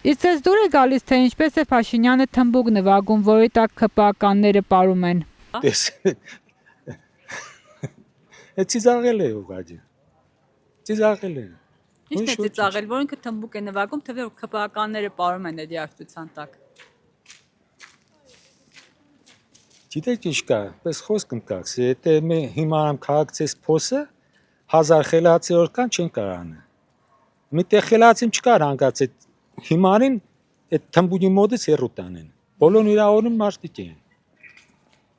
Իսկ ձեզ դուր է գալիս, թե ինչպես է Փաշինյանը թմբուկ նվագում, որի տակ ՔՊԱ-կանները պարում են։ Ծիծաղել է ուղղակի։ Ծիծաղել է։ Ինչ է ծիծաղել, որ ինքը թմբուկ է նվագում, թե որ ՔՊԱ-կանները պարում են այդ երաժշտության տակ։ Գիտեք ինչ կա, պես խոսք ընկած, եթե մենք հիմա քաղաքցես փոսը 1000 խելացի որ կան չեն կարան։ Միտեղ խելացին չկար հանգած այդ հիմարին այդ թմբուկի մոտից հեռու տանեն։ Բոլորն իրավորում մարդիկ են։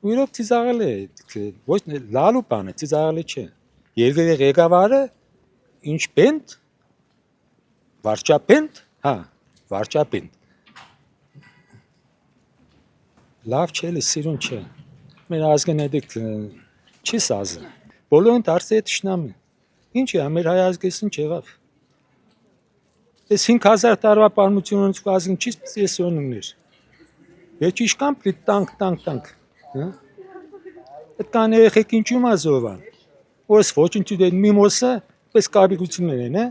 Ու իրոք ծիծաղել է, ոչ լալու բան է, ծիծաղելի չէ։ Երկրի ղեկավարը ինչ պենտ վարչապենտ, հա, վարչապենտ։ Լավ չէ, սիրուն չէ։ Մեր ազգին այդ չի սազը։ Բոլորն դարձել է թշնամի։ Ինչ է, մեր հայ ազգեսին չեղավ։ Այս 5000 տարվա պատմությունից ազգին չի սպեսիոնում էր։ Եվ ճիշտ տանկ, հա։ Այդ կան երեխեք ինչու՞մ ազովան։ Որս ոչինչ դե միմոսը պես կարիքություններ են, հա։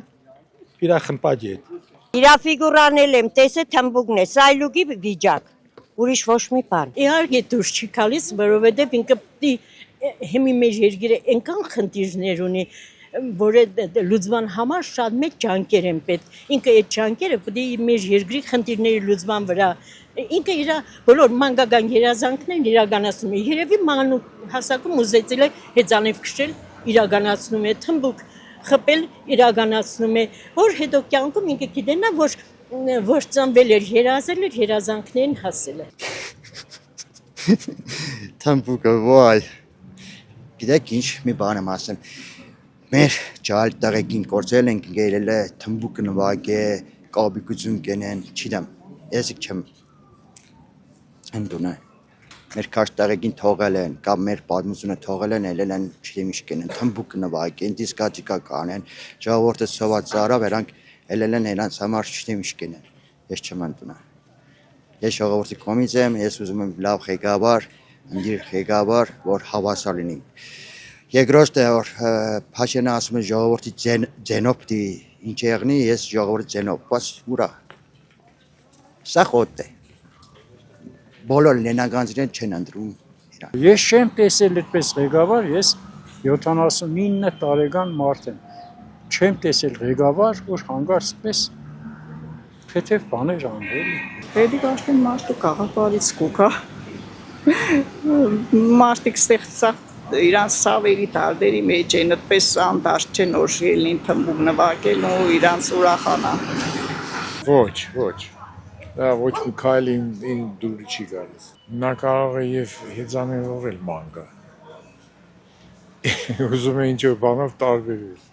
Իրա խմպաջի հետ։ Իրա ֆիգուրան եմ տեսել թմբուկն է, սայլուկի վիճակ։ Ուրիշ ոչ մի բան։ Իհարկե դուրս չի գալիս, որովհետև ինքը հիմի մեր երկիրը այնքան խնդիրներ ունի, որ լուծման համար շատ մեծ ջանքեր են պետք։ Ինքը այդ ջանքերը պետք է մեր երկրի խնդիրների լուծման վրա ինքը իր բոլոր մանկական երազանքներն իրականացնում է։ Երևի մանուկ հասակում ուզեցել է հեծանիվ քշել, իրականացնում է թմբուկ խփել, իրականացնում է, որ հետո կյանքում ինքը գիտենա, որ ծնվել էր, երազել էր, երազանքներին հասել է։ Թմբուկը վայ։ Գիտեք ինչ մի բան եմ ասեմ։ Մեր ջահել տղեկին կործել ենք գերել է թմբուկը նվագե, կաբիկություն կենեն, չգիտեմ, ես չեմ ընդունա։ Մեր քաշ տղեկին թողել են, կամ մեր պատմությունը թողել են, ելել են, չգիտեմ ինչ կենեն, թմբուկը նվագեն, դիսկոտեկա կանեն, ժողովուրդը սոված ծարավ, երանք ելել են իրանց համար չգիտեմ ինչ կենեն։ Ես չեմ ընդունա։ Ես ժողովրդի կողմից եմ, ես ուզում եմ լավ ղեկավար, ընդիր ղեկավար, որ հավասար լինի։ Երկրորդը որ Փաշինյանը ասում է ժողովրդի ձենով պիտի ինչ եղնի, ես ժողովրդի ձենով, բայց ուրա։ Սա խոտ է։ Բոլոր լենագանձերեն չեն ընտրում իրան։ Ես չեմ տեսել այդպես ղեկավար, ես 79 տարեկան մարդ եմ։ Չեմ տեսել ղեկավար, որ հանգարցպես թեթև բաներ անում։ Պետք մարդու գաղափարից կուքա։ Մարդիկ ստեղծած իրանց սավերի տարբերի մեջ են, այդպես անդարտ չեն որ ելնին թմբուկ նվագել ու իրանց ուրախանան։ Ոչ։ Դա ոչ մի քայլ ին դուրս չի գալիս։ Նա կարող է եւ հեծանելով էլ ման գա։ Ուզում է ինչ-որ բանով տարբերել։